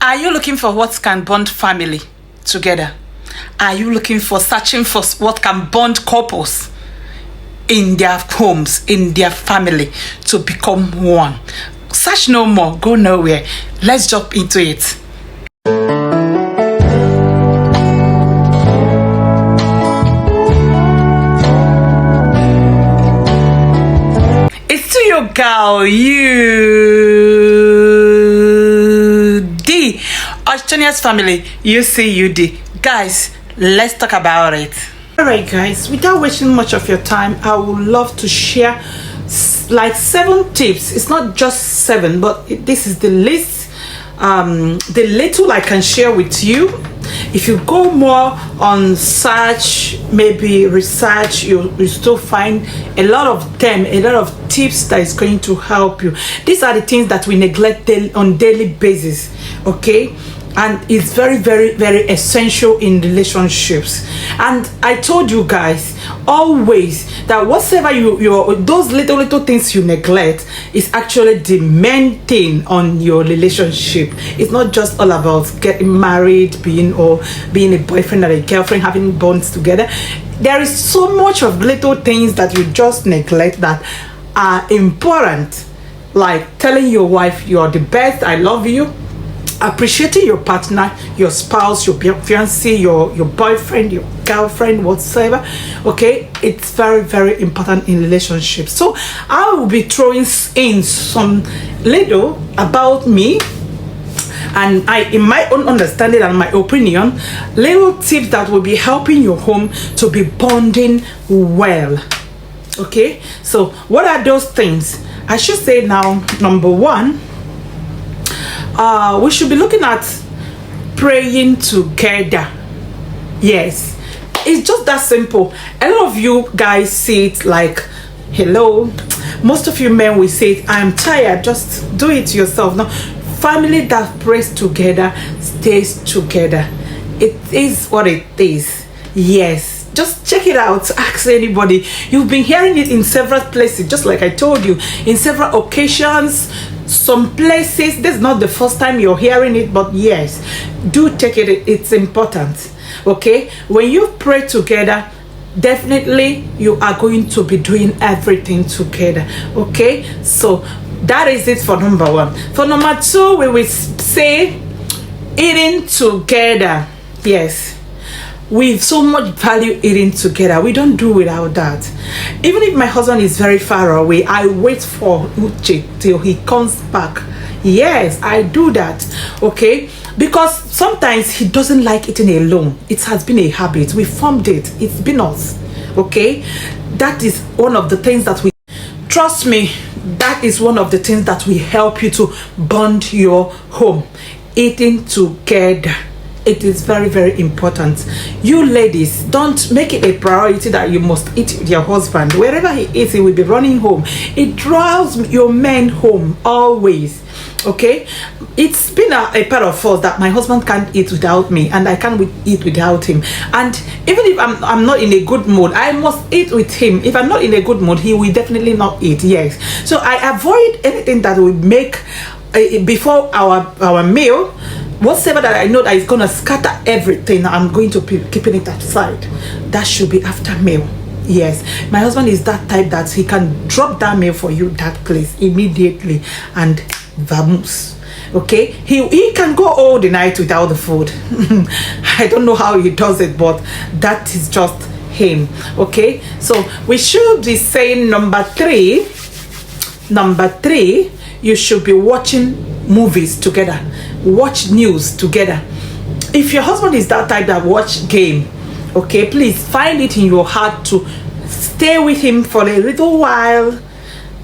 Are you looking for what can bond family together? Are you looking for searching for what can bond couples in their homes, in their family to become one? Search no more, go nowhere. Let's jump into it. It's to your girl, UD, Australia's family, UC&UD. Guys, let's talk about it. Alright guys, without wasting much of your time, I would love to share like 7 tips. It's not just 7, but this is the list, the little I can share with you. If you go more on search, maybe research, you still find a lot of them, a lot of tips that is going to help you. These are the things that we neglect on daily basis, okay? And it's very, very, very essential in relationships. And I told you guys always that whatever those little things you neglect is actually the main thing on your relationship. It's not just all about getting married, being a boyfriend or a girlfriend, having bonds together. There is so much of little things that you just neglect that are important, like telling your wife you're the best, I love you, appreciating your partner, your spouse, your fiancé, your boyfriend, your girlfriend, whatsoever. Okay, it's very, very important in relationships. So I will be throwing in some little about me, and in my own understanding and my opinion, little tips that will be helping your home to be bonding well. Okay, so what are those things? I should say now, number 1, we should be looking at praying together. Yes, it's just that simple. A lot of you guys say it like, hello. Most of you men will say, I'm tired, just do it yourself. No, family that prays together stays together. It is what it is. Yes, just check it out. Ask anybody. You've been hearing it in several places, just like I told you, in several occasions. Some places, this is not the first time you're hearing it, but yes, do take it. It's important. Okay, when you pray together, definitely you are going to be doing everything together. Okay, so that is it for number 1. For number 2, we will say eating together. Yes, we so much value eating together. We don't do without that. Even if my husband is very far away, I wait for Uche till he comes back. Yes, I do that. Okay, because sometimes he doesn't like eating alone. It has been a habit. We formed it. It's been us. Okay, that is one of the things that we, trust me, that is one of the things that will help you to bond your home. Eating together, it is very, very important. You ladies, don't make it a priority that you must eat with your husband. Wherever he is, he will be running home. It draws your men home always. Okay, it's been a part of us that my husband can't eat without me, and I can't eat without him. And even if I'm not in a good mood, I must eat with him. If I'm not in a good mood, he will definitely not eat. Yes, so I avoid anything that will make before our meal, whatever that I know that is going to scatter everything, I'm going to be keeping it aside. That should be after meal. Yes, my husband is that type that he can drop that meal for you, that place immediately, and vamos. Okay, he can go all the night without the food. I don't know how he does it, but that is just him. Okay, so we should be saying number 3, you should be watching movies together, watch news together. If your husband is that type that watch game, okay, please find it in your heart to stay with him for a little while,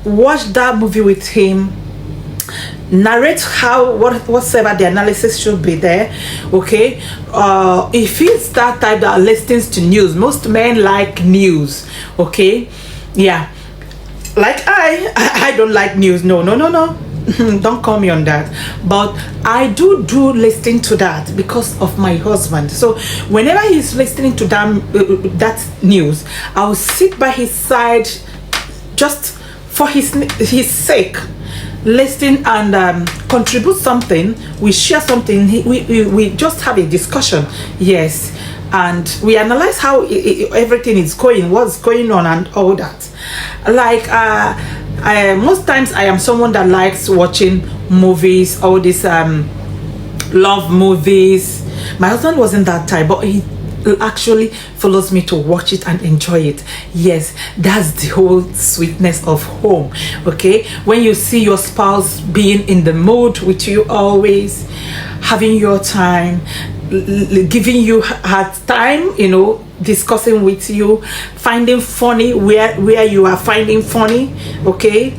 watch that movie with him, narrate whatever the analysis should be there. Okay, if he's that type that listens to news, most men like news. Okay, yeah, like I don't like news. No. Don't call me on that, but I do listening to that because of my husband. So whenever he's listening to that news, I'll sit by his side just for his sake. listen and contribute something, we share something, we just have a discussion. Yes, and we analyze how everything is going, what's going on and all that. Like most times I am someone that likes watching movies, all these love movies. My husband wasn't that type, but he actually follows me to watch it and enjoy it. Yes, that's the whole sweetness of home. Okay, when you see your spouse being in the mood with you, always having your time, giving you her time, you know, discussing with you, finding funny where you are finding funny. Okay,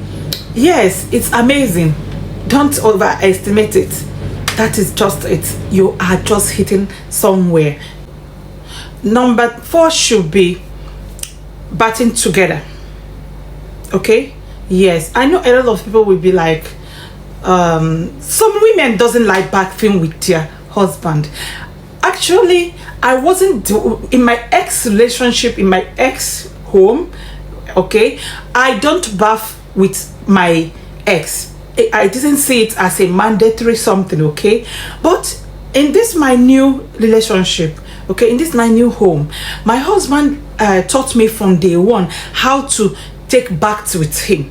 yes, it's amazing. Don't overestimate it. That is just it. You are just hitting somewhere. Number 4 should be bathing together. Okay, yes, I know a lot of people will be like, some women doesn't like bathing with their husband. Actually, I wasn't in my ex relationship, in my ex home. Okay, I don't bath with my ex. I didn't see it as a mandatory something. Okay, but in this my new relationship, okay, in this my new home, my husband taught me from day one how to take baths with him.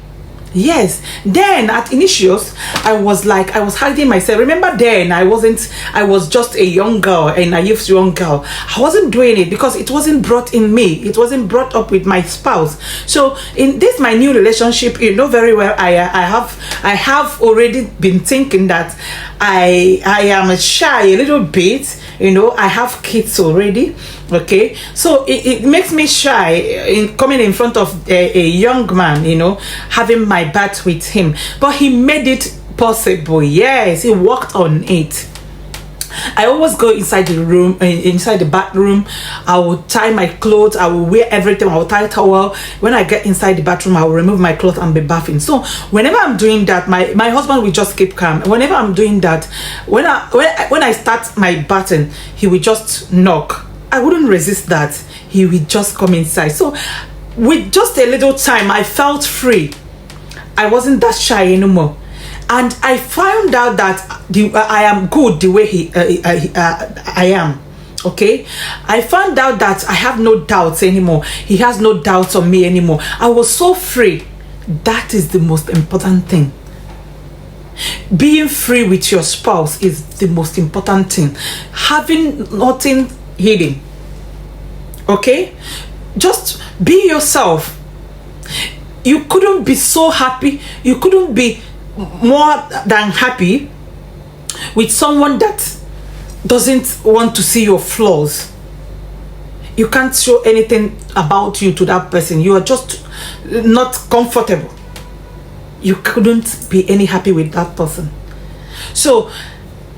Yes, then at initials I was hiding myself. Remember, then I was just a young girl, a naive young girl. I wasn't doing it because it wasn't brought in me, it wasn't brought up with my spouse. So in this my new relationship, you know very well, I have already been thinking that I am shy a little bit. You know, I have kids already. Okay, so it makes me shy in coming in front of a young man, you know, having my bath with him. But he made it possible. Yes, he worked on it. I always go inside the room, inside the bathroom. I will tie my clothes, I will wear everything, I will tie a towel. When I get inside the bathroom, I will remove my clothes and be bathing. So whenever I'm doing that, my husband will just keep calm. Whenever I'm doing that, when I start my bathing, he will just knock. I wouldn't resist that. He will just come inside. So with just a little time, I felt free. I wasn't that shy anymore. And I found out that I am good the way I am. Okay, I found out that I have no doubts anymore. He has no doubts on me anymore. I was so free. That is the most important thing. Being free with your spouse is the most important thing. Having nothing hidden. Okay, just be yourself. You couldn't be so happy, you couldn't be more than happy with someone that doesn't want to see your flaws. You can't show anything about you to that person. You are just not comfortable. You couldn't be any happy with that person. So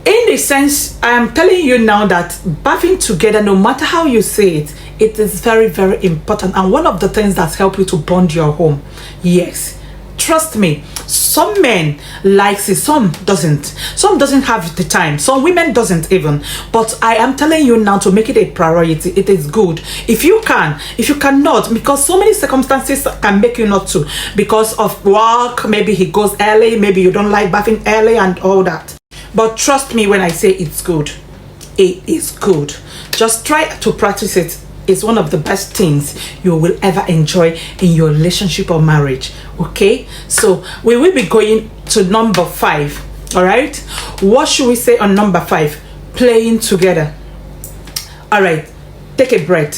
in a sense, I am telling you now that bathing together, no matter how you say it, it is very, very important, and one of the things that help you to bond your home. Yes, trust me, some men likes it, some doesn't have the time, some women doesn't even. But I am telling you now to make it a priority. It is good if you can. If you cannot, because so many circumstances can make you not to, because of work, maybe he goes early, maybe you don't like bathing early and all that. But trust me when I say it's good. It is good. Just try to practice it. It's one of the best things you will ever enjoy in your relationship or marriage. Okay, so we will be going to number 5. All right, what should we say on number 5? Playing together. All right, take a breath.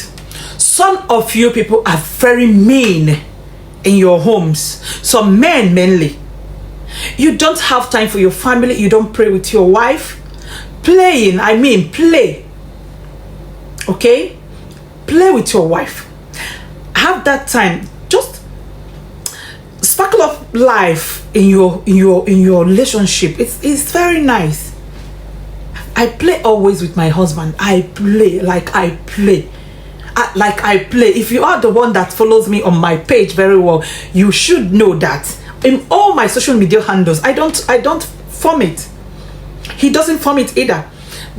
Some of you people are very mean in your homes. Some men mainly. You don't have time for your family. You don't pray with your wife. Playing, I mean play. Okay, play with your wife. Have that time. Just sparkle of life in your relationship. It's very nice. I play always with my husband. I play like I play. If you are the one that follows me on my page very well, you should know that in all my social media handles, I don't form it. He doesn't form it either.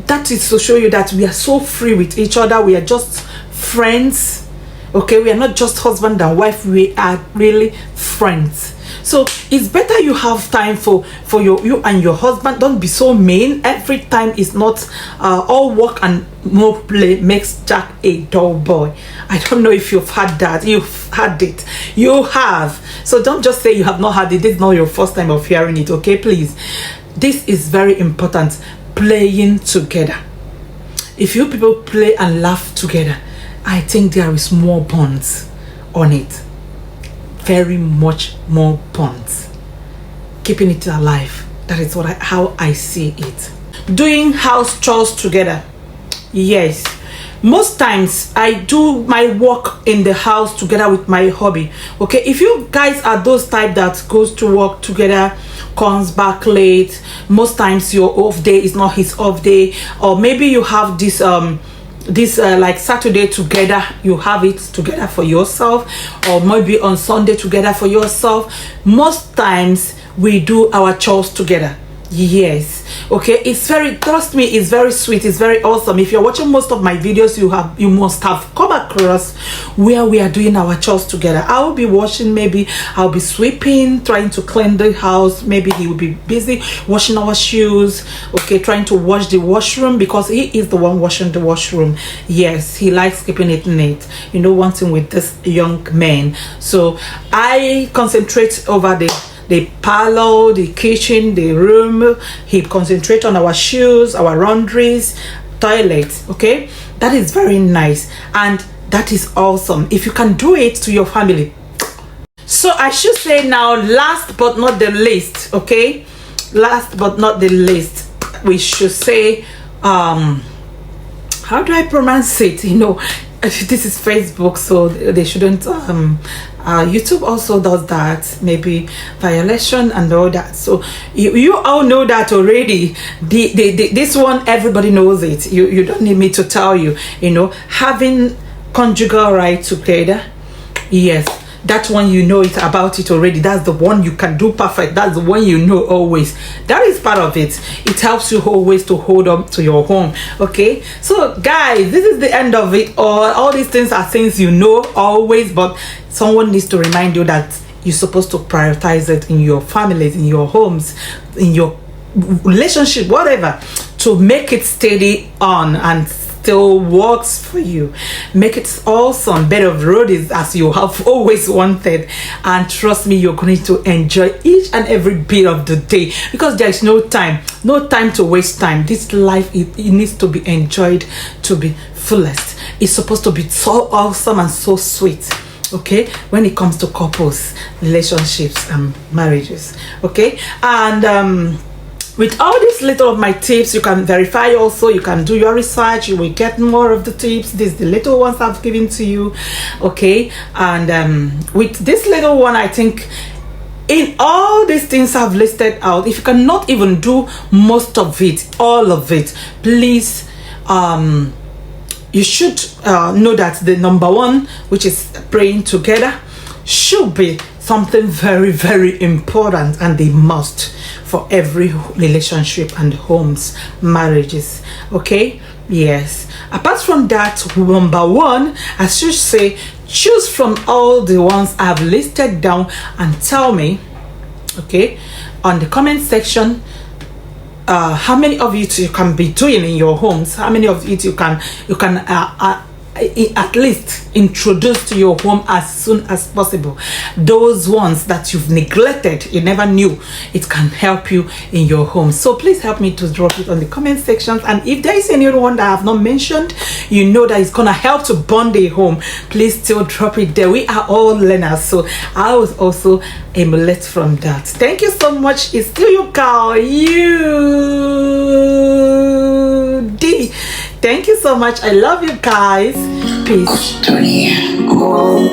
That is to show you that we are so free with each other. We are just friends. Okay, we are not just husband and wife. We are really friends. So it's better you have time for you and your husband. Don't be so mean. Every time is not all work and no play makes Jack a dull boy. I don't know if you've had that. You've had it. You have. So don't just say you have not had it. This is not your first time of hearing it, okay? Please. This is very important. Playing together. If you people play and laugh together, I think there is more bonds on it. Very much more bonds. Keeping it alive. That is how I see it. Doing house chores together. Yes. Most times I do my work in the house together with my hubby. Okay, if you guys are those type that goes to work together, comes back late, most times your off day is not his off day, or maybe you have this like Saturday together, you have it together for yourself, or maybe on Sunday together for yourself. Most times we do our chores together. Yes, okay, it's very, trust me, it's very sweet, it's very awesome. If you're watching most of my videos, you must have come across where we are doing our chores together. I will be washing, maybe I'll be sweeping, trying to clean the house, maybe he will be busy washing our shoes, okay, trying to wash the washroom, because he is the one washing the washroom. Yes, he likes keeping it neat, you know, one thing with this young man. So I concentrate over the parlor, the kitchen, the room. He concentrates on our shoes, our laundries, toilets. Okay, that is very nice, and that is awesome if you can do it to your family. So I should say now, last but not the least, okay, last but not the least, we should say how do I pronounce it? You know, this is Facebook, so they shouldn't YouTube also does that, maybe violation and all that. So you all know that already. This one, everybody knows it. You don't need me to tell you. You know, having conjugal right together. Yes, that one, you know it about it already. That's the one you can do perfect. That's the one you know always. That is part of it. It helps you always to hold on to your home. Okay, so guys, this is the end of it. All these things are things you know always, but someone needs to remind you that you're supposed to prioritize it in your families, in your homes, in your relationship, whatever, to make it steady on and still works for you. Make it awesome, bed of roses as you have always wanted, and trust me, you're going to enjoy each and every bit of the day, because there is no time to waste time. This life, it needs to be enjoyed to be fullest. It's supposed to be so awesome and so sweet, okay, when it comes to couples, relationships and marriages. Okay, and with all these little of my tips, you can verify also, you can do your research, you will get more of the tips. These the little ones I've given to you. Okay, and with this little one, I think in all these things I've listed out, if you cannot even do most of it, all of it, please you should know that the number one, which is praying together, should be something very, very important and a must for every relationship and homes, marriages. Okay, yes. Apart from that, number one, I should say, choose from all the ones I've listed down and tell me, okay, on the comment section, how many of it you can be doing in your homes, how many of it you can at least introduce to your home as soon as possible. Those ones that you've neglected, you never knew it can help you in your home. So please help me to drop it on the comment sections, and if there is any other one that I have not mentioned, you know that it's gonna help to bond a home, please still drop it there. We are all learners, so I was also emulate from that. Thank you so much. It's still your girl, UD. Thank you so much. I love you guys. Peace. Oh,